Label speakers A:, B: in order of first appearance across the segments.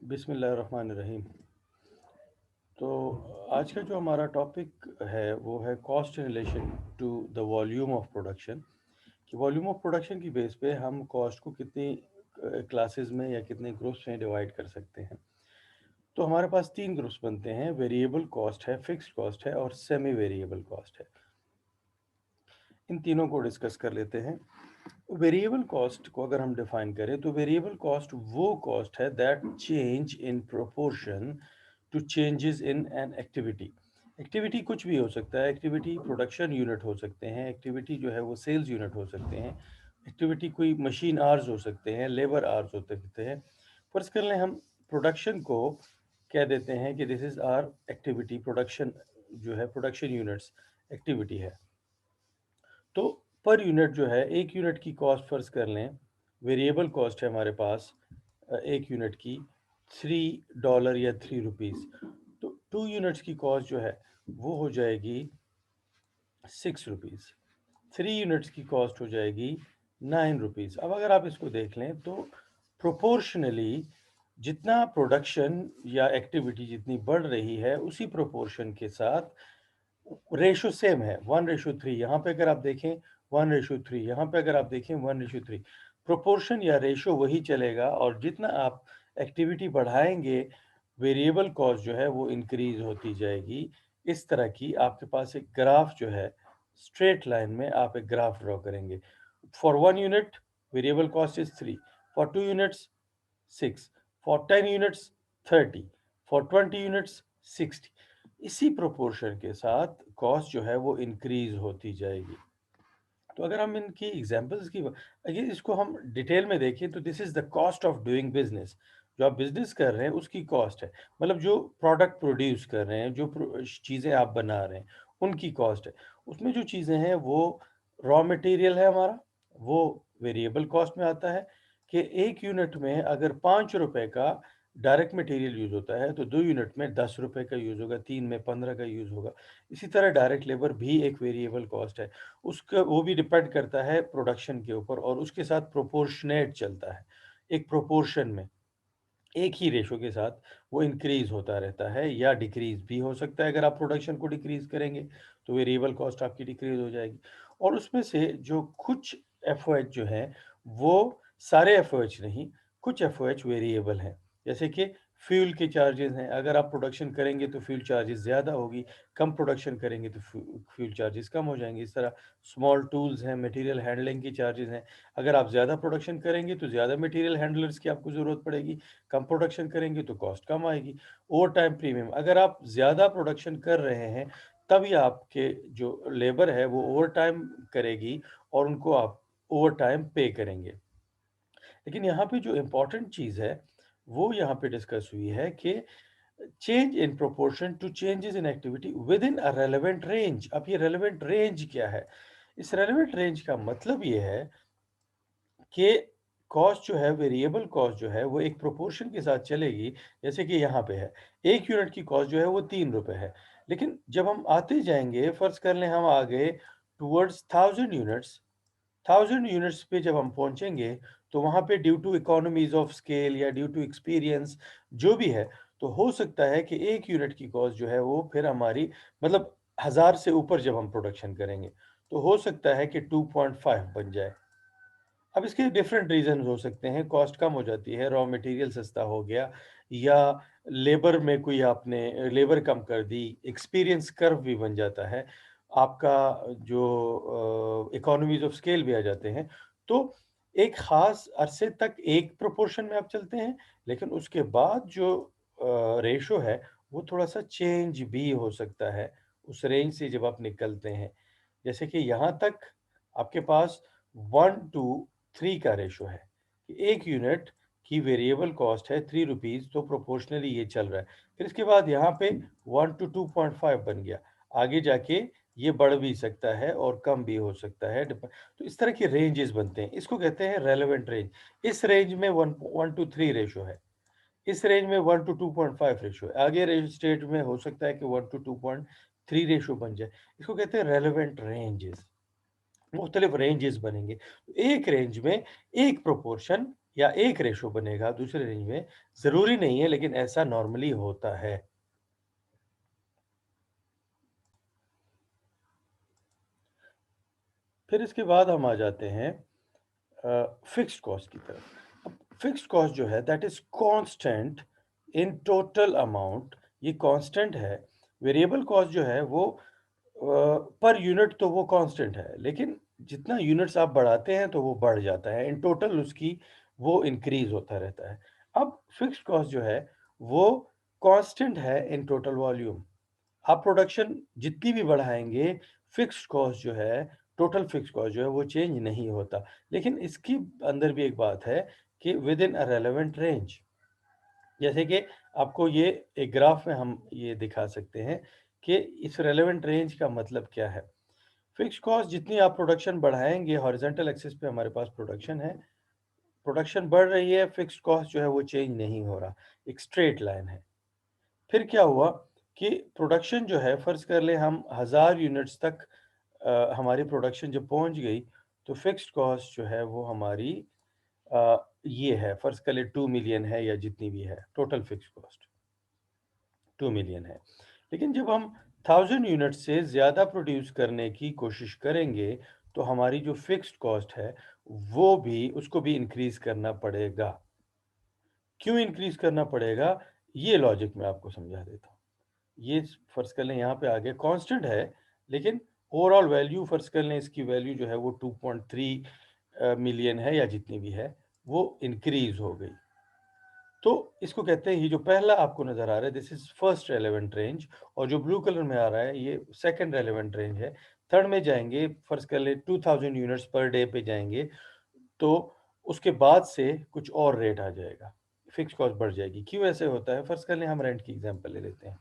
A: बिस्मिल्लाहिर्रहमानिर्रहीम। तो आज का जो हमारा टॉपिक है वो है cost in relation to the volume of production. कि वॉल्यूम ऑफ प्रोडक्शन की बेस पे हम कॉस्ट को कितनी क्लासेस में या कितने ग्रुप्स में डिवाइड कर सकते हैं। तो हमारे पास तीन ग्रुप्स बनते हैं, वेरिएबल कॉस्ट है, फिक्स्ड कॉस्ट है और सेमी वेरिएबल कॉस्ट है। इन तीनों को डिस्कस कर लेते हैं। वेरिएबल कॉस्ट को अगर हम डिफाइन करें तो वेरिएबल कॉस्ट वो कॉस्ट है that change in proportion to changes in an activity. Activity कुछ भी हो सकता है, एक्टिविटी प्रोडक्शन यूनिट हो सकते हैं, एक्टिविटी जो है वो सेल्स यूनिट हो सकते हैं, एक्टिविटी कोई मशीन आवर्स हो सकते हैं, लेबर आवर्स हो सकते हैं। फर्ज कर लें हम प्रोडक्शन को कह देते हैं कि this is our activity, production जो है प्रोडक्शन यूनिट्स एक्टिविटी है। तो पर यूनिट जो है, एक यूनिट की कॉस्ट फर्ज कर लें, वेरिएबल कॉस्ट है हमारे पास एक यूनिट की $3 या ₹3। तो 2 यूनिट्स की कॉस्ट जो है वो हो जाएगी ₹6। 3 यूनिट्स की कॉस्ट हो जाएगी ₹9। अब अगर आप इसको देख लें तो प्रोपोर्शनली जितना प्रोडक्शन या एक्टिविटी जितनी बढ़ रही है उसी प्रोपोर्शन के साथ रेशो सेम है, 1:3। यहाँ पे अगर आप देखें 1:3, यहाँ पे अगर आप देखें 1:3। प्रोपोर्शन या रेशो वही चलेगा और जितना आप एक्टिविटी बढ़ाएंगे वेरिएबल कॉस्ट जो है वो इंक्रीज होती जाएगी। इस तरह की आपके पास एक ग्राफ जो है, स्ट्रेट लाइन में आप एक ग्राफ ड्रॉ करेंगे। For 1 unit variable cost is 3, for 2 units 6, for 10 units 30, for 20 units 60। इसी प्रोपोर्शन के साथ कॉस्ट जो है वो इंक्रीज होती जाएगी। तो अगर हम इनकी एग्जांपल्स की अगर इसको हम डिटेल में देखें तो this is the cost of doing business. जो आप बिजनेस कर रहे हैं उसकी कॉस्ट है, मतलब जो प्रोडक्ट प्रोड्यूस कर रहे हैं, जो चीज़ें आप बना रहे हैं उनकी कॉस्ट है। उसमें जो चीज़ें हैं वो रॉ मटेरियल है हमारा, वो वेरिएबल कॉस्ट में आता है। कि एक यूनिट में अगर ₹5 का डायरेक्ट मटेरियल यूज़ होता है तो 2 यूनिट में ₹10 का यूज़ होगा, 3 में 15 का यूज़ होगा। इसी तरह डायरेक्ट लेबर भी एक वेरिएबल कॉस्ट है। उसका वो भी डिपेंड करता है प्रोडक्शन के ऊपर और उसके साथ प्रोपोर्शनेट चलता है। एक प्रोपोर्शन में एक ही रेशो के साथ वो इंक्रीज होता रहता है या डिक्रीज भी हो सकता है। अगर आप प्रोडक्शन को डिक्रीज करेंगे तो वेरिएबल कॉस्ट आपकी डिक्रीज हो जाएगी। और उसमें से जो कुछ एफओएच जो है वो सारे एफओएच नहीं, कुछ एफओएच वेरिएबल हैं। जैसे कि फ्यूल के चार्जेस हैं, अगर आप प्रोडक्शन करेंगे तो फ्यूल चार्जेस ज़्यादा होगी, कम प्रोडक्शन करेंगे तो फ्यूल चार्जेस कम हो जाएंगे। इस तरह स्मॉल टूल्स हैं, मटेरियल हैंडलिंग की चार्जेस हैं। अगर आप ज़्यादा प्रोडक्शन करेंगे तो ज़्यादा मटेरियल हैंडलर्स की आपको ज़रूरत पड़ेगी, कम प्रोडक्शन करेंगे तो कॉस्ट कम आएगी। ओवर टाइम प्रीमियम, अगर आप ज़्यादा प्रोडक्शन कर रहे हैं तभी आपके जो लेबर है वो ओवर टाइम करेगी और उनको आप ओवर टाइम पे करेंगे। लेकिन यहाँ पे जो इम्पोर्टेंट चीज़ है वो यहाँ पे डिस्कस हुई है कि change in proportion to changes in activity within a relevant range. अब ये रेलेवेंट रेंज क्या है? इस रेलेवेंट रेंज का मतलब ये है कि कॉस्ट जो है, वेरिएबल कॉस्ट जो है वो एक प्रोपोर्शन के साथ चलेगी। जैसे कि यहाँ पे है, एक यूनिट की कॉस्ट जो है वो ₹3 है। लेकिन जब हम आते जाएंगे, फर्ज कर लें हम आ गए टूवर्ड्स 1000 यूनिट्स, 1000 यूनिट्स पे जब हम पहुंचेंगे तो वहां पे due to economies of scale या ड्यू टू एक्सपीरियंस जो भी है, तो हो सकता है कि एक यूनिट की कॉस्ट जो है वो फिर हमारी, मतलब 1000 से ऊपर जब हम प्रोडक्शन करेंगे तो हो सकता है कि 2.5 बन जाए। अब इसके डिफरेंट रीजंस हो सकते हैं, कॉस्ट कम हो जाती है, रॉ मटेरियल सस्ता हो गया, या लेबर में कोई आपने लेबर कम कर दी, एक्सपीरियंस कर्व भी बन जाता है, आपका जो इकोनॉमीज ऑफ स्केल भी आ जाते हैं। तो एक ख़ास अरसे तक एक प्रोपोर्शन में आप चलते हैं, लेकिन उसके बाद जो रेशो है वो थोड़ा-सा चेंज भी हो सकता है, उस रेंज से जब आप निकलते हैं। जैसे कि यहाँ तक आपके पास 1 टू 3 का रेशो है कि एक यूनिट की वेरिएबल कॉस्ट है ₹3, तो प्रोपोर्शनली ये चल रहा है। फिर इसके बाद यहाँ पे 1 टू 2.5 बन गया, आगे जाके ये बढ़ भी सकता है और कम भी हो सकता है। तो इस तरह के रेंजेस बनते हैं, इसको कहते हैं रेलेवेंट रेंज। इस रेंज में 1 टू 3 रेशो है, इस रेंज में 1 टू 2.5 रेशो है, आगे रेंज स्टेट में हो सकता है कि 1 टू 2.3 रेशो बन जाए। इसको कहते हैं रेलेवेंट रेंजेस। मुख्तलिफ रेंजेस बनेंगे। एक रेंज में एक प्रोपोर्शन या एक रेशो बनेगा दूसरे रेंज में, ज़रूरी नहीं है लेकिन ऐसा नॉर्मली होता है। फिर इसके बाद हम आ जाते हैं फिक्स्ड कॉस्ट की तरफ। अब फिक्स्ड कॉस्ट जो है that is constant in total amount, ये कांस्टेंट है। वेरिएबल कॉस्ट जो है वो पर यूनिट तो वो कांस्टेंट है, लेकिन जितना यूनिट्स आप बढ़ाते हैं तो वो बढ़ जाता है, इन टोटल उसकी वो इंक्रीज़ होता रहता है। अब फिक्स्ड कॉस्ट जो है वो कांस्टेंट है इन टोटल वॉल्यूम। आप प्रोडक्शन जितनी भी बढ़ाएँगे, फिक्स्ड कॉस्ट जो है, टोटल फिक्स्ड कॉस्ट जो है वो चेंज नहीं होता। लेकिन इसकी अंदर भी एक बात है कि विदिन अ रेलेवेंट रेंज। जैसे कि आपको ये एक ग्राफ में हम ये दिखा सकते हैं कि इस रेलेवेंट रेंज का मतलब क्या है। फिक्स्ड कॉस्ट जितनी आप प्रोडक्शन बढ़ाएँगे, हॉरिज़ॉन्टल एक्सिस पे हमारे पास प्रोडक्शन है। प्रोडक्शन बढ़ रही है, फिक्स्ड कॉस्ट जो है वो चेंज नहीं हो रहा, एक स्ट्रेट लाइन है। फिर क्या हुआ कि प्रोडक्शन जो है फ़र्ज़ कर लें हम 1000 यूनिट्स तक हमारी प्रोडक्शन जब पहुंच गई, तो फिक्स्ड कॉस्ट जो है वो हमारी ये है, फ़र्ज़ कर लें 2 मिलियन है या जितनी भी है, टोटल फिक्स्ड कॉस्ट 2 मिलियन है। लेकिन जब हम 1000 यूनिट से ज़्यादा प्रोड्यूस करने की कोशिश करेंगे, तो हमारी जो फिक्स्ड कॉस्ट है, वो भी उसको भी इंक्रीज़ करना पड़ेगा। क्यों इंक्रीज़ करना पड़ेगा? ये लॉजिक मैं आपको समझा देता हूँ। ये फ़र्ज़ कर लें यहाँ पे आ गया कांस्टेंट है, लेकिन ओवरऑल वैल्यू फ़र्ज़ कर लें इसकी वैल्यू जो है वो 2.3 मिलियन है या जितनी भी है, वो इंक्रीज़ हो गई। तो इसको कहते हैं, ये जो पहला आपको नज़र आ रहा है this is first relevant range, और जो ब्लू कलर में आ रहा है ये सेकंड रेलेवेंट रेंज है। थर्ड में जाएँगे, फ़र्ज़ कर लें 2000 यूनिट्स पर डे पे जाएँगे, तो उसके बाद से कुछ और रेट आ जाएगा, फिक्स्ड कॉस्ट बढ़ जाएगी। क्यों ऐसे होता है? फ़र्ज़ कर लें हम रेंट की एग्ज़ाम्पल ले लेते हैं।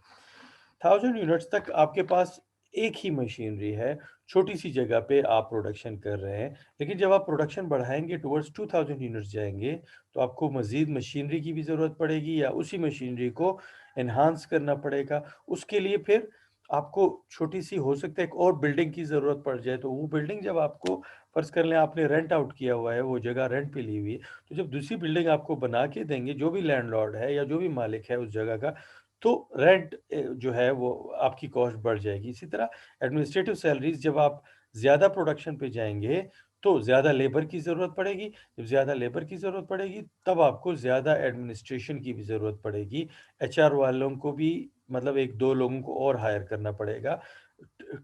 A: 1000 यूनिट्स तक आपके पास एक ही मशीनरी है, छोटी-सी जगह पे आप प्रोडक्शन कर रहे हैं। लेकिन जब आप प्रोडक्शन बढ़ाएँगे टुवर्ड्स 2000 यूनिट्स जाएँगे, तो आपको मज़ीद मशीनरी की भी ज़रूरत पड़ेगी या उसी मशीनरी को एनहांस करना पड़ेगा। उसके लिए फिर आपको छोटी-सी हो सकता है एक और बिल्डिंग की ज़रूरत पड़ जाए, तो वो बिल्डिंग जब आपको फ़र्ज़ कर लें आपने रेंट आउट किया हुआ है, वो जगह रेंट पे ली हुई है, तो जब दूसरी बिल्डिंग आपको बना के देंगे, जो भी लैंडलॉर्ड है या जो भी मालिक है उस जगह का, तो रेंट जो है वो आपकी कॉस्ट बढ़ जाएगी। इसी तरह एडमिनिस्ट्रेटिव सैलरीज़ जब आप ज़्यादा प्रोडक्शन पे जाएँगे, तो ज़्यादा लेबर की ज़रूरत पड़ेगी। जब ज़्यादा लेबर की ज़रूरत पड़ेगी, तब आपको ज़्यादा एडमिनिस्ट्रेशन की भी ज़रूरत पड़ेगी। एचआर वालों को भी मतलब 1-2 लोगों को और हायर करना पड़ेगा,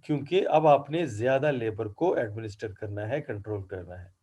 A: क्योंकि अब आपने ज़्यादा लेबर को एडमिनिस्टर करना है, कंट्रोल करना है।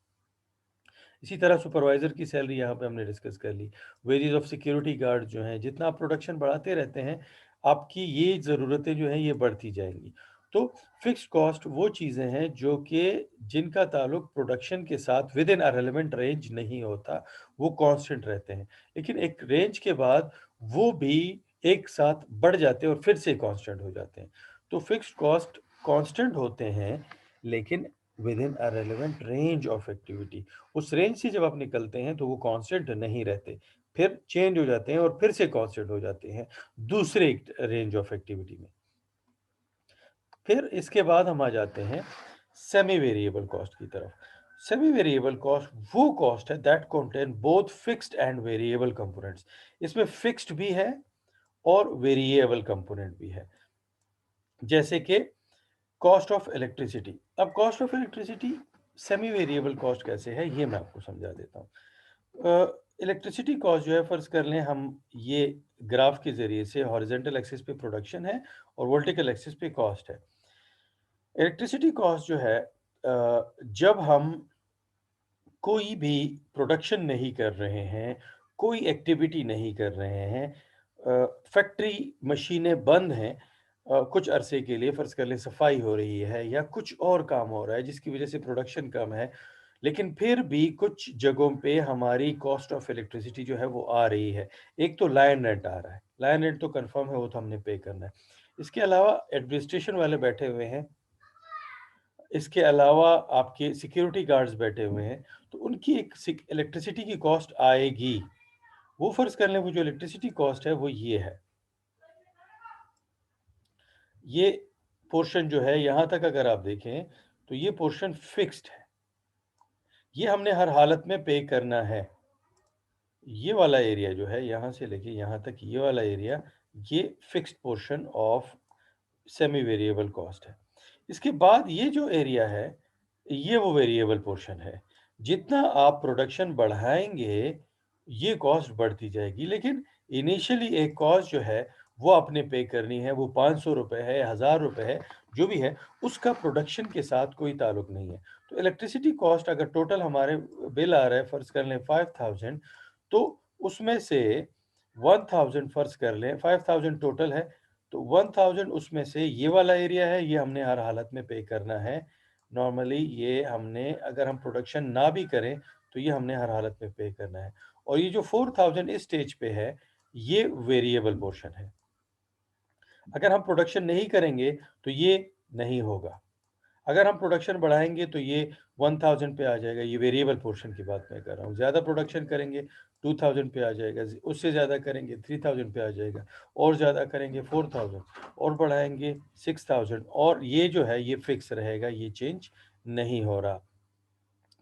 A: इसी तरह सुपरवाइज़र की सैलरी यहाँ पे हमने डिस्कस कर ली। वेजेस ऑफ सिक्योरिटी गार्ड जो हैं, जितना आप प्रोडक्शन बढ़ाते रहते हैं, आपकी ये ज़रूरतें जो हैं ये बढ़ती जाएँगी। तो फिक्स्ड कॉस्ट वो चीज़ें हैं जो कि जिनका ताल्लुक प्रोडक्शन के साथ विदिन अ रेलेवेंट रेंज नहीं होता, वो कांस्टेंट रहते हैं। लेकिन एक रेंज के बाद वो भी एक साथ बढ़ जाते हैं और फिर से कांस्टेंट हो जाते हैं। तो फिक्स्ड कॉस्ट कांस्टेंट होते हैं, लेकिन within a relevant range of activity. उस रेंज से जब आप निकलते हैं तो वो कांस्टेंट नहीं रहते, फिर चेंज हो जाते हैं और फिर से कांस्टेंट हो जाते हैं दूसरे एक रेंज ऑफ एक्टिविटी में। फिर इसके बाद हम आ जाते हैं सेमी वेरिएबल कॉस्ट की तरफ। सेमी वेरिएबल कॉस्ट वो कॉस्ट है that contain both fixed and variable components. इसमें फिक्स्ड भी है और वेरिएबल कंपोनेंट भी है। जैसे कि कॉस्ट ऑफ इलेक्ट्रिसिटी। अब cost of electricity semi variable cost कैसे है ये मैं आपको समझा देता हूँ। इलेक्ट्रिसिटी कॉस्ट जो है फ़र्ज़ कर लें हम ये ग्राफ के ज़रिए से हॉरिज़ॉन्टल एक्सिस पे प्रोडक्शन है और वर्टिकल एक्सिस पे कॉस्ट है। इलेक्ट्रिसिटी कॉस्ट जो है जब हम कोई भी प्रोडक्शन नहीं कर रहे हैं, कोई एक्टिविटी नहीं कर रहे हैं, फैक्ट्री मशीनें बंद हैं, कुछ अरसे के लिए फ़र्ज़ कर लें सफाई हो रही है या कुछ और काम हो रहा है जिसकी वज़ह से प्रोडक्शन कम है, लेकिन फिर भी कुछ जगहों पे हमारी कॉस्ट ऑफ इलेक्ट्रिसिटी जो है वो आ रही है। एक तो लाइन रेंट आ रहा है, लाइन रेंट तो कन्फ़र्म है, वो तो हमने पे करना है। इसके अलावा एडमिनिस्ट्रेशन वाले बैठे हुए हैं, इसके अलावा आपके सिक्योरिटी गार्ड्स बैठे हुए हैं, तो उनकी एक इलेक्ट्रिसिटी की कॉस्ट आएगी। वो फ़र्ज़ कर लें वो जो इलेक्ट्रिसिटी कॉस्ट है वो ये है। ये पोर्शन जो है यहाँ तक अगर आप देखें, तो ये पोर्शन फ़िक्स्ड है। ये हमने हर हालत में पे करना है। ये वाला एरिया जो है यहाँ से लेके यहाँ तक ये वाला एरिया, ये fixed portion of semi variable cost है। इसके बाद ये जो एरिया है, ये वो वेरिएबल पोर्शन है। जितना आप प्रोडक्शन बढ़ाएँगे, ये कॉस्ट बढ़ती जाएगी, लेकिन इनिशियली एक कॉस्ट जो है, वो आपने पे करनी है, वो ₹500 है, ₹1000 है, जो भी है, उसका प्रोडक्शन के साथ कोई ताल्लुक नहीं है। तो इलेक्ट्रिसिटी कॉस्ट अगर टोटल हमारे बिल आ रहा है, फ़र्ज़ कर लें 5000, तो उसमें से 1000 फ़र्ज़ कर लें, 5000 टोटल है, तो 1000 उसमें से ये वाला एरिया है, ये हमने हर हालत में पे करना है। नॉर्मली ये हमने अगर हम प्रोडक्शन ना भी करें, तो ये हमने हर हालत में पे करना है। और ये जो 4000 इस स्टेज पे है, ये वेरिएबल पोर्शन है। अगर हम प्रोडक्शन नहीं करेंगे, तो ये नहीं होगा। अगर हम प्रोडक्शन बढ़ाएँगे तो ये 1000 पे आ जाएगा, ये वेरिएबल पोर्शन की बात मैं कर रहा हूँ। ज़्यादा प्रोडक्शन करेंगे 2000 पे आ जाएगा, उससे ज़्यादा करेंगे 3000 पे आ जाएगा, और ज़्यादा करेंगे 4000, और बढ़ाएँगे 6000, और ये जो है ये फिक्स रहेगा, ये चेंज नहीं हो रहा।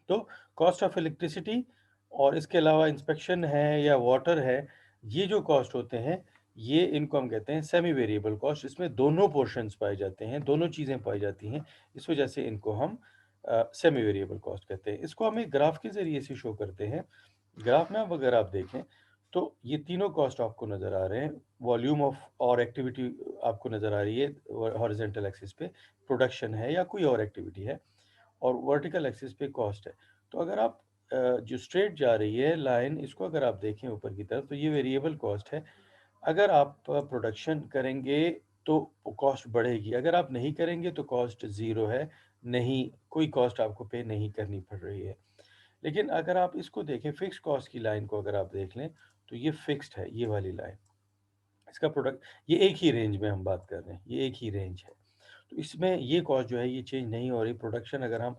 A: तो कॉस्ट ऑफ इलेक्ट्रिसिटी और इसके अलावा इंस्पेक्शन है या वाटर है, ये जो कॉस्ट होते हैं, ये इनको हम कहते हैं सेमी वेरिएबल कॉस्ट। इसमें दोनों पोर्शंस पाए जाते हैं, दोनों चीज़ें पाई जाती हैं। इस वजह से इनको हम सेमी वेरिएबल कॉस्ट कहते हैं। इसको हम एक ग्राफ के ज़रिए से शो करते हैं। ग्राफ में अब अगर आप देखें, तो ये तीनों कॉस्ट आपको नज़र आ रहे हैं। वॉल्यूम ऑफ और एक्टिविटी आपको नज़र आ रही है हॉरिज़ॉन्टल एक्सिस पे, प्रोडक्शन है या कोई और एक्टिविटी है। और वर्टिकल एक्सिस पे कॉस्ट है। तो अगर आप जो स्ट्रेट जा रही है लाइन, इसको अगर आप देखें ऊपर की तरफ, तो ये वेरिएबल कॉस्ट है। अगर आप प्रोडक्शन करेंगे तो कॉस्ट बढ़ेगी, अगर आप नहीं करेंगे तो कॉस्ट ज़ीरो है, नहीं, कोई कॉस्ट आपको पे नहीं करनी पड़ रही है। लेकिन अगर आप इसको देखें, फिक्स्ड कॉस्ट की लाइन को अगर आप देख लें, तो ये फिक्स्ड है, ये वाली लाइन। इसका प्रोडक्ट, ये एक ही रेंज में हम बात कर रहे हैं, ये एक ही रेंज है। तो इसमें ये कॉस्ट जो है ये चेंज नहीं हो रही। प्रोडक्शन अगर हम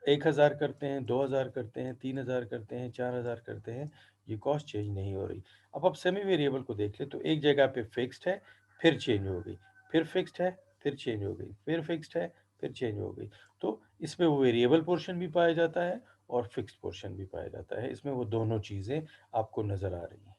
A: 1000 करते हैं, 2000 करते हैं, 3000 करते हैं, 4000 करते हैं, ये कॉस्ट चेंज नहीं हो रही। अब आप सेमी वेरिएबल को देख लें, तो एक जगह पे फिक्स्ड है, फिर चेंज हो गई, फिर फिक्स्ड है, फिर चेंज हो गई, फिर फिक्स्ड है, फिर चेंज हो गई। तो इसमें वो वेरिएबल पोर्शन भी पाया जाता है और फिक्स्ड पोर्शन भी पाया जाता है। इसमें वो दोनों चीज़ें आपको नज़र आ रही हैं।